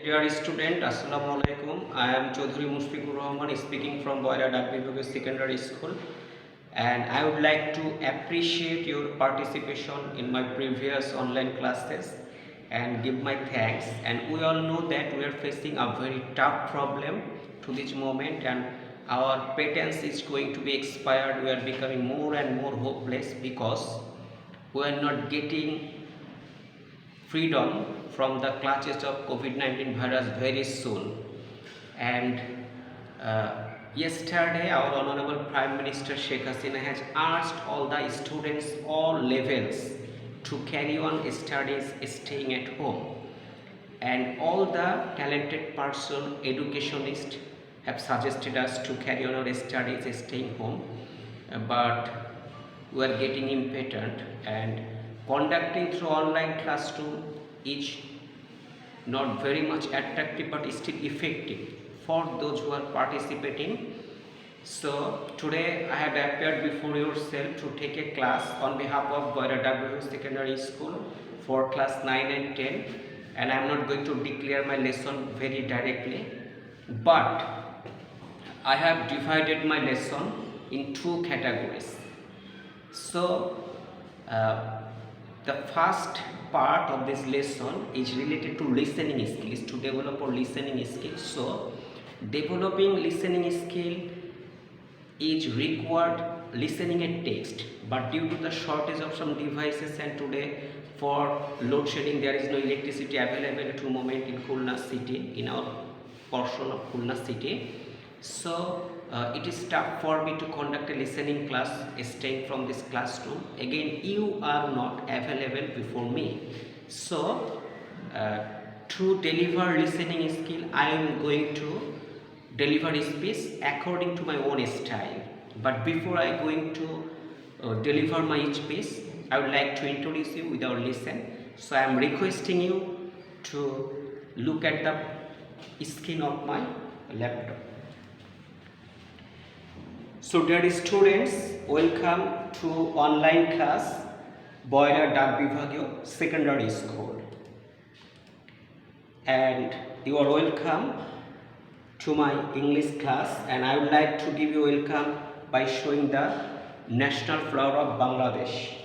Dear student, Assalamu alaikum. I am Chaudhary Mushfiqur Rahman speaking from Boira Dakbibughe Secondary School, and I would like to appreciate your participation in my previous online classes and give my thanks. And we all know that we are facing a very tough problem to this moment, and our patents is going to be expired. We are becoming more and more hopeless because we are not getting freedom from the clutches of COVID-19 virus very soon. And yesterday, our Honorable Prime Minister Sheikh Hasina has asked all the students, all levels, to carry on studies staying at home. And all the talented person, educationists, have suggested us to carry on our studies staying home. But we are getting impatient, and conducting through online classroom is not very much attractive but still effective for those who are participating. So today I have appeared before yourself to take a class on behalf of Boira Dakbibughe Secondary School for class 9 and 10, and I am not going to declare my lesson very directly, but I have divided my lesson in two categories. So the first part of this lesson is related to listening skills, to develop our listening skills. So developing listening skill is required listening a text, but due to the shortage of some devices, and today for load shedding there is no electricity available at the moment in Khulna city, in our portion of Khulna city. So it is tough for me to conduct a listening class staying from this classroom. Again, you are not available before me. So to deliver listening skill, I am going to deliver speech according to my own style. But before I going to deliver my speech, I would like to introduce you with our lesson. So I am requesting you to look at the screen of my laptop. So dear students, welcome to online class Boira Dakbibughe Secondary School, and you are welcome to my English class, and I would like to give you welcome by showing the national flower of Bangladesh.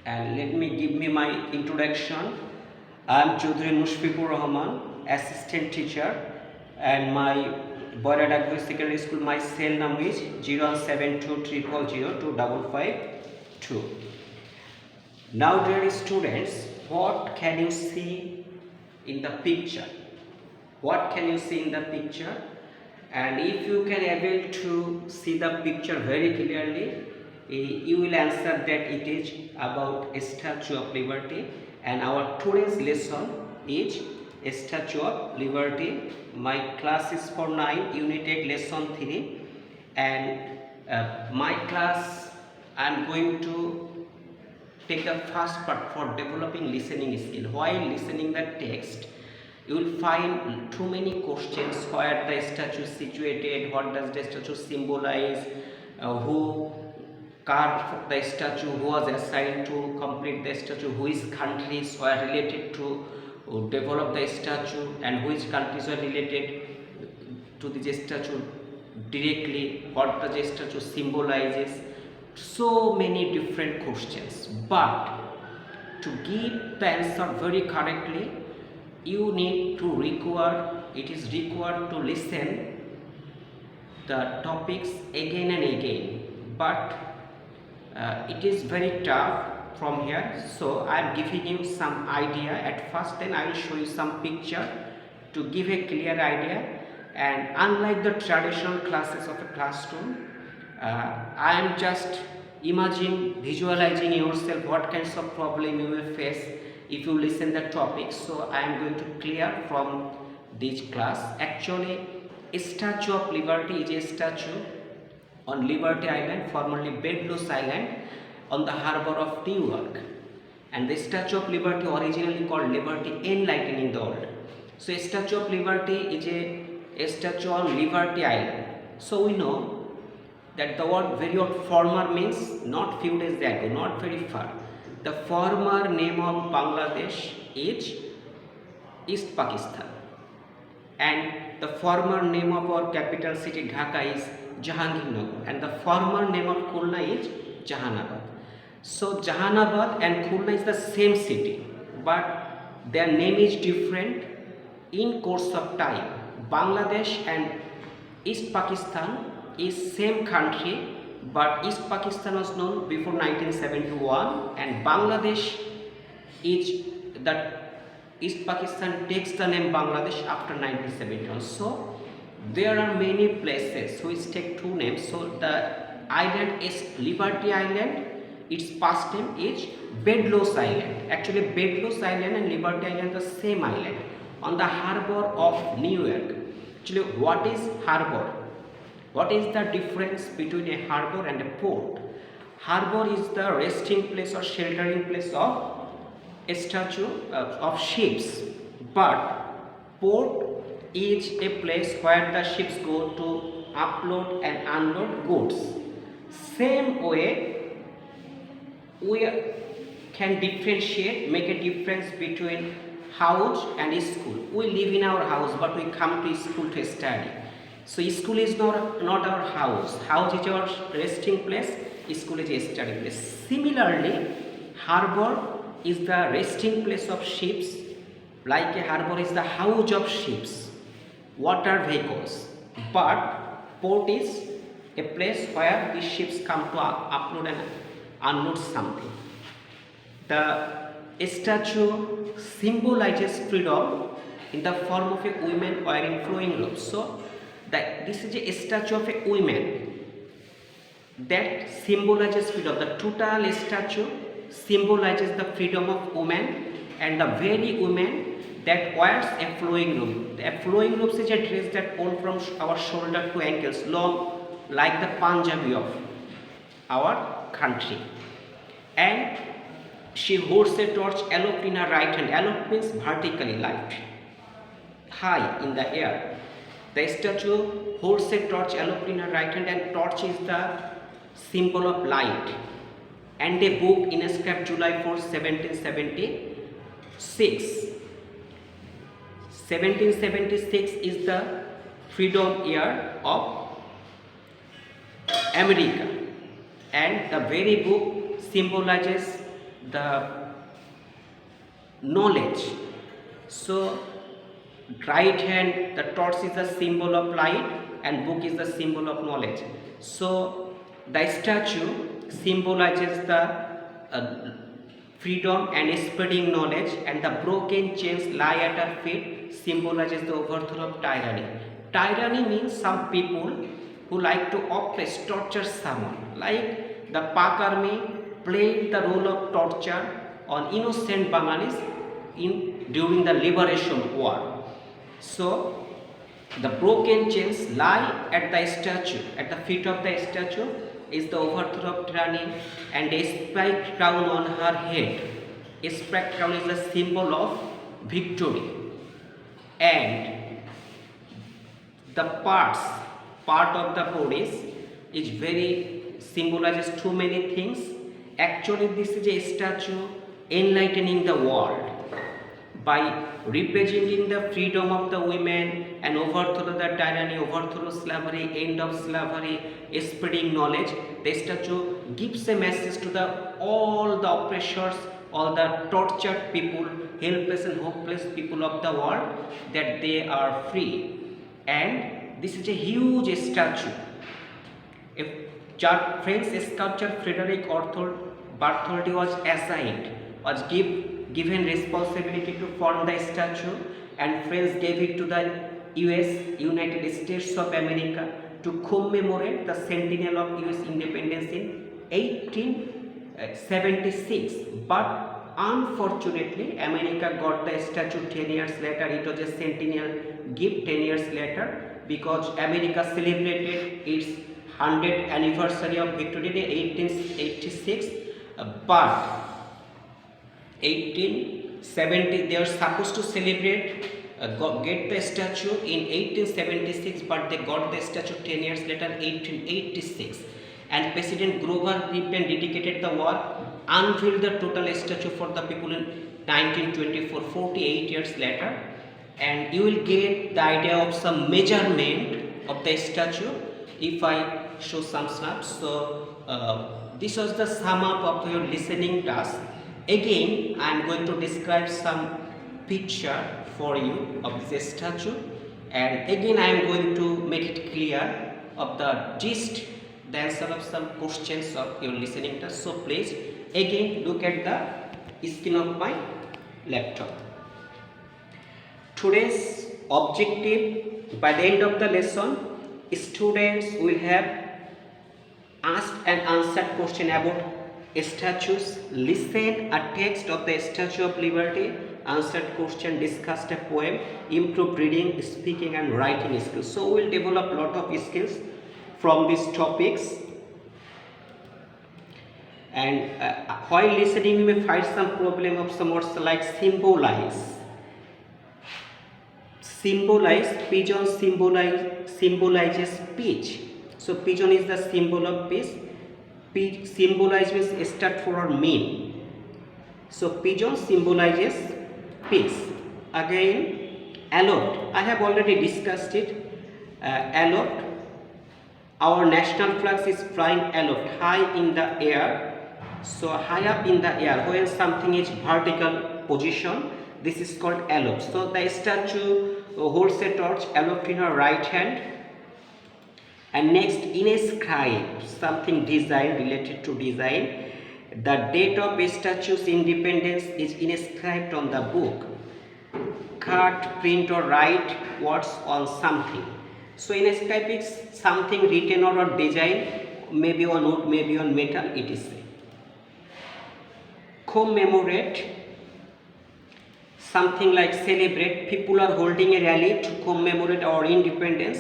And let me give me my introduction. I am Chaudhary Mushfiqur Rahman, assistant teacher, and my Boira Dakbibughe Secondary School, my cell number is 07200025552. Now dear students, what can you see in the picture? What can you see in the picture? And if you can able to see the picture very clearly, you will answer that it is about a Statue of Liberty, and our today's lesson is a Statue of Liberty. My class is for 9, Unit 8, Lesson 3, and my class I am going to take the first part for developing listening skill. While listening the text, you will find too many questions: where the statue is situated, what does the statue symbolize, who carved the statue, who was assigned to complete the statue, which countries were related to develop the statue, and which countries were related to the statue directly, what the statue symbolizes. So many different questions, but to give the answer very correctly, you need to it is required to listen the topics again and again, but it is very tough from here. So I am giving you some idea at first, then I will show you some picture to give a clear idea. And unlike the traditional classes of a classroom, I am just visualizing yourself what kinds of problem you will face if you listen the topic. So I am going to clear from this class. Actually, a Statue of Liberty is a statue on Liberty Island, formerly Bedlos Island, on the harbor of New York. And the Statue of Liberty, originally called Liberty Enlightening the World. So a Statue of Liberty is a statue on Liberty Island. So we know that the word former means not few days ago, not very far. The former name of Bangladesh is East Pakistan, and the former name of our capital city Dhaka is Jahangirnagar, and the former name of Khulna is Jahanabad. So Jahanabad and Khulna is the same city, but their name is different in course of time. Bangladesh and East Pakistan is same country, but East Pakistan was known before 1971, and Bangladesh is that East Pakistan takes the name Bangladesh after 1971. So there are many places which take two names. So the island is Liberty Island. Its past name is Bedlos Island. Actually, Bedlos Island and Liberty Island are the same island on the harbor of New York. Actually, what is harbor? What is the difference between a harbor and a port? Harbor is the resting place or sheltering place of a statue of ships, but port is a place where the ships go to upload and unload goods. Same way, we can differentiate, make a difference between house and school. We live in our house, but we come to school to study. So school is not our house. House is our resting place, school is a study place. Similarly, harbor is the resting place of ships, like a harbor is the house of ships, water vehicles, but port is a place where the ships come to upload and unload something. The statue symbolizes freedom in the form of a woman wearing flowing robes. So this is a statue of a woman that symbolizes freedom. The total statue symbolizes the freedom of woman, and the very woman that wears a flowing robe. A flowing robe is a dress that goes from our shoulder to ankles, long like the Punjabi of our country. And she holds a torch aloft in her right hand. Aloft means vertically, like high in the air. The statue holds a torch aloft in her right hand, and torch is the symbol of light. And a book inscribed July 4, 1776. 1776 is the freedom year of America, and the very book symbolizes the knowledge. So right hand, the torch is the symbol of light, and book is the symbol of knowledge. So the statue symbolizes the freedom and spreading knowledge, and the broken chains lie at her feet symbolizes the overthrow of tyranny. Tyranny means some people who like to oppress, torture someone, like the Pak army played the role of torture on innocent Bengalis during the liberation war. So the broken chains lie at the statue, at the feet of the statue is the overthrow of tyranny, and a spiked crown on her head. A spiked crown is the symbol of victory. And the part of the bodies is very symbolizes too many things. Actually, this is a statue enlightening the world by representing the freedom of the women and overthrow the tyranny, overthrow slavery, end of slavery, spreading knowledge. The statue gives a message to all the oppressors, all the tortured people, helpless and hopeless people of the world, that they are free. And this is a huge statue. French sculptor Frederic Bartholdi was assigned, given responsibility to form the statue, and France gave it to the United States of America to commemorate the centennial of US independence in 1876. But unfortunately, America got the statue 10 years later. It was a centennial gift 10 years later, because America celebrated its 100th anniversary of Victory Day 1886, but 1870 they are supposed to celebrate get the statue in 1876, but they got the statue 10 years later, 1886. And President Grover Cleveland dedicated the war, unveiled the total statue for the people in 1924, 48 years later. and you will get the idea of some measurement of the statue if I show some snaps. So this was the sum up of your listening task. Again, I am going to describe some picture for you of this statue, and again I am going to make it clear of the gist, the answer of some questions of your listening task. So please again look at the screen of my laptop. Today's objective, by the end of the lesson, students will have asked and answered question about statues, listen a text of the Statue of Liberty, answered question, discussed a poem, improved reading, speaking and writing skills. So we will develop a lot of skills from these topics. And while listening, you may find some problem of some words like symbolize. Pigeon symbolizes peace. So pigeon is the symbol of peace. Symbolize means start for or mean. So pigeon symbolizes peace. Again, aloft. I have already discussed it. Aloft. Our national flag is flying aloft, high in the air. So high up in the air, when something is vertical position, this is called aloft. So the statue holds a torch aloft in her right hand. And next, inscribe, something design, related to design. The date of a statue's independence is inscribed on the book. Cut, print or write words on something. So inscribe is something written or design, maybe on wood, maybe on metal, it is. Commemorate, something like celebrate. People are holding a rally to commemorate our independence.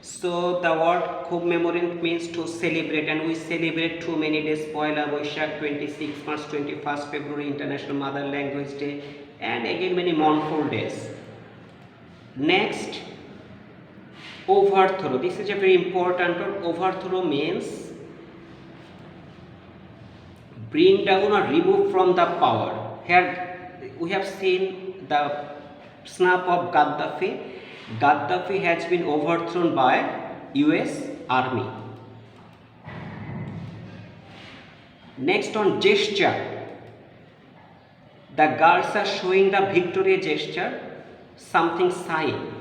So the word commemorate means to celebrate, and we celebrate too many days: Poila Boishakh, 26 March, 21st February, International Mother Language Day, and again many mournful days. Next, overthrow. This is a very important word. Overthrow means bring down or remove from the power. Here we have seen the snap of Gaddafi. Gaddafi has been overthrown by US Army. Next, on gesture. The girls are showing the victory gesture, something sign.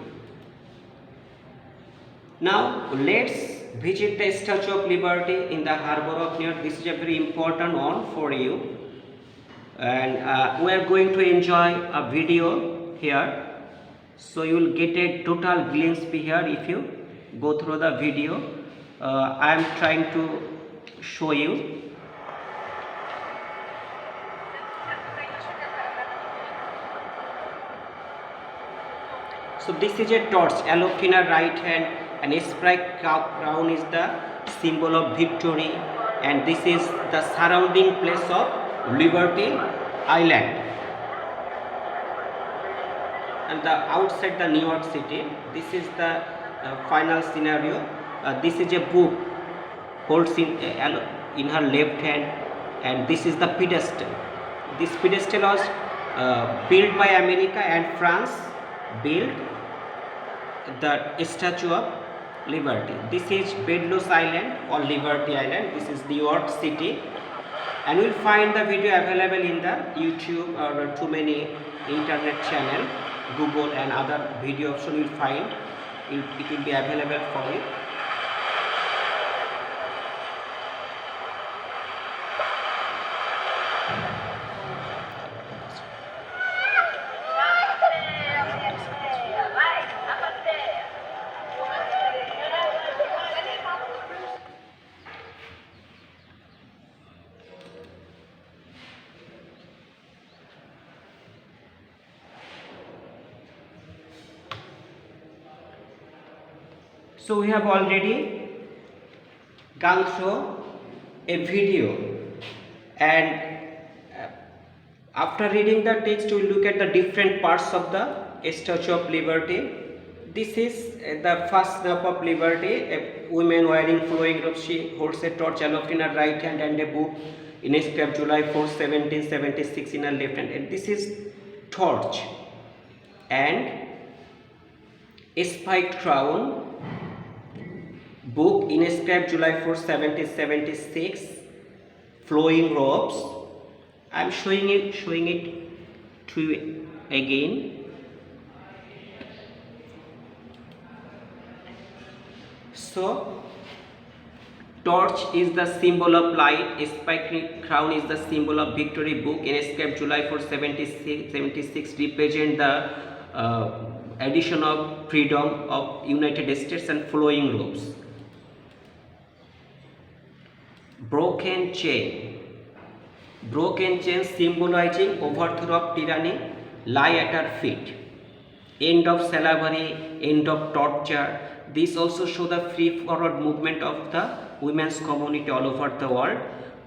Now let's visit the Statue of Liberty in the harbor of New York. This is a very important one for you, and we are going to enjoy a video here. So you will get a total glimpse here if you go through the video. I am trying to show you. So this is a torch aloft in her right hand, and a sprite crown is the symbol of victory, and this is the surrounding place of Liberty Island. And the outside the New York City, this is the final scenario. This is a book holds in her left hand, and this is the pedestal. This pedestal was built by America, and France built the Statue of Liberty. This is Bedlos Island or Liberty Island. This is New York City, and you will find the video available in the YouTube or too many internet channel, Google and other video option. You will find it will be available for you. So we have already gone through a video, and after reading the text we will look at the different parts of the Statue of Liberty. This is the first snap of Liberty. A woman wearing flowing robe, she holds a torch aloft in her right hand and a book inscribed July 4, 1776 in her left hand. And this is torch, and A spiked crown, book inscribed July 4, 1776, flowing robes. I am showing it to you again. So torch is the symbol of light, a spiked crown is the symbol of victory, book inscribed July 4, 1776 represent the addition of freedom of United States, and flowing robes. Broken chain symbolizing overthrow of tyranny lie at our feet. End of slavery, end of torture. This also show the free forward movement of the women's community all over the world.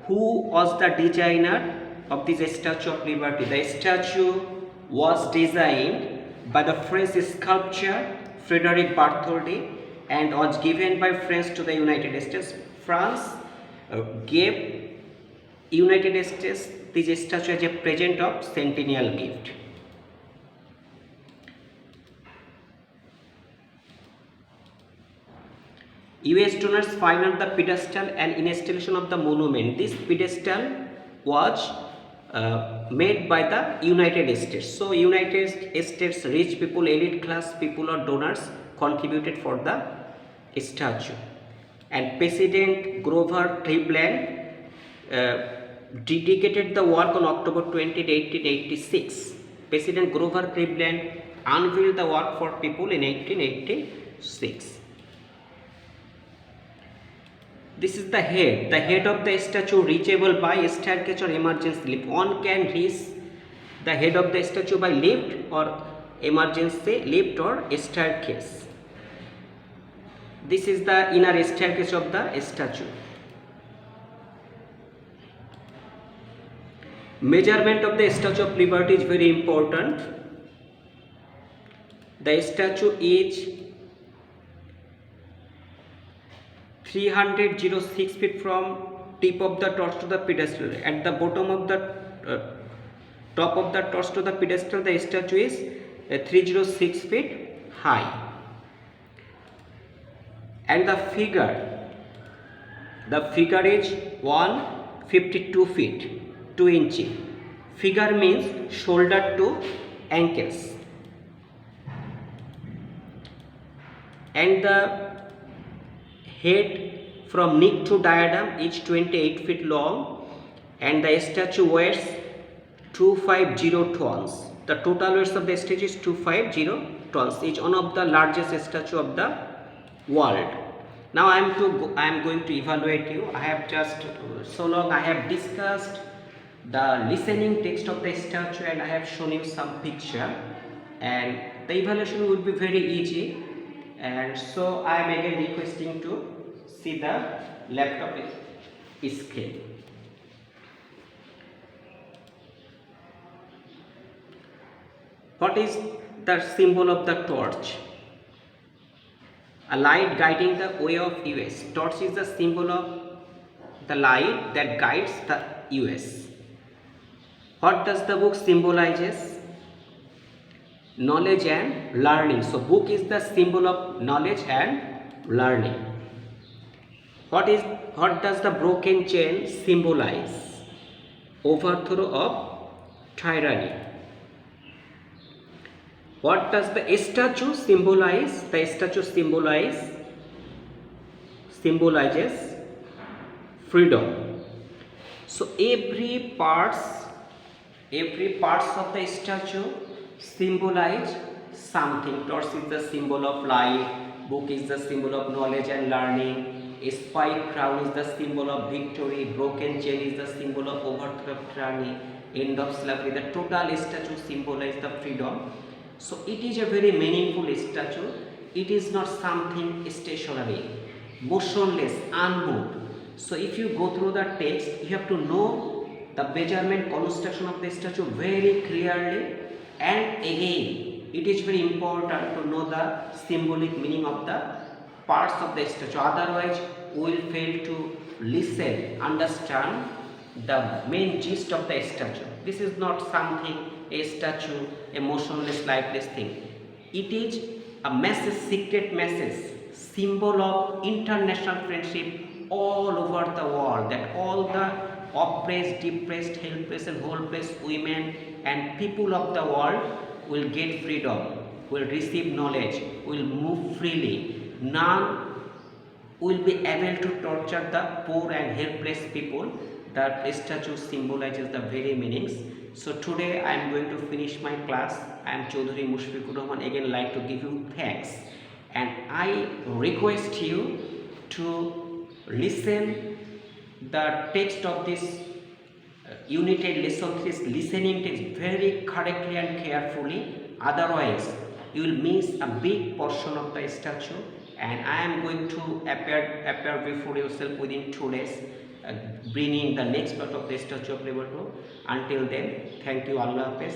Who was the designer of this Statue of Liberty? The statue was designed by the French sculptor Frederic Bartholdi and was given by France to the United States. France gave United States this statue as a present of centennial gift. US donors financed the pedestal and installation of the monument. This pedestal was made by the United States. So United States rich people, elite class people or donors contributed for the statue. And President Grover Cleveland dedicated the work on October 20, 1886. President Grover Cleveland unveiled the work for people in 1886. This is the head of the statue reachable by staircase or emergency lift. One can reach the head of the statue by lift or emergency lift or staircase. This is the inner staircase of the statue. Measurement of the Statue of Liberty is very important. The statue is 306 feet from tip of the torch to the pedestal. At the bottom of the top of the torch to the pedestal, the statue is 306 feet high. And the figure is 152 feet 2 inches. Figure means shoulder to ankles. And the head from neck to diadem is 28 feet long, and the statue weighs 250 tons. The total weight of the statue is 250 tons. It is one of the largest statue of the world. Now I am going to evaluate you. I have just so long I have discussed the listening text of the statue and I have shown you some picture, and the evaluation will be very easy. And so I am again requesting to see the laptop screen. What is the symbol of the torch? A light guiding the way of US. Torch is the symbol of the light that guides the US. What does the book symbolizes? Knowledge and learning. So book is the symbol of knowledge and learning. What does the broken chain symbolize? Overthrow of tyranny. What does the statue symbolize? The statue symbolizes freedom. So every parts of the statue symbolize something. Torch is the symbol of light, book is the symbol of knowledge and learning, a spiked crown is the symbol of victory, broken chain is the symbol of overthrow of tyranny, end of slavery. The total statue symbolizes the freedom. So it is a very meaningful statue. It is not something stationary, motionless, unmoved. So if you go through the text, you have to know the measurement construction of the statue very clearly, and again it is very important to know the symbolic meaning of the parts of the statue. Otherwise we will fail to listen, understand the main gist of the statue. This is not something, a statue, a motionless, lifeless thing. It is a message, secret message, symbol of international friendship all over the world, that all the oppressed, depressed, helpless and hopeless women and people of the world will get freedom, will receive knowledge, will move freely. None will be able to torture the poor and helpless people. The statue symbolizes the very meanings. So today I am going to finish my class. I am Chaudhary Mushfiqur Rahman, again like to give you thanks, and I request you to listen the text of this united lesson 3 listening text very correctly and carefully, otherwise you will miss a big portion of the statue, and I am going to appear before yourself within 2 days, bringing the next part of the Statue of Liberty. Until then, thank you, Allah Hafiz,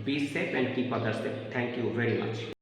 be safe and keep others safe. Thank you very much.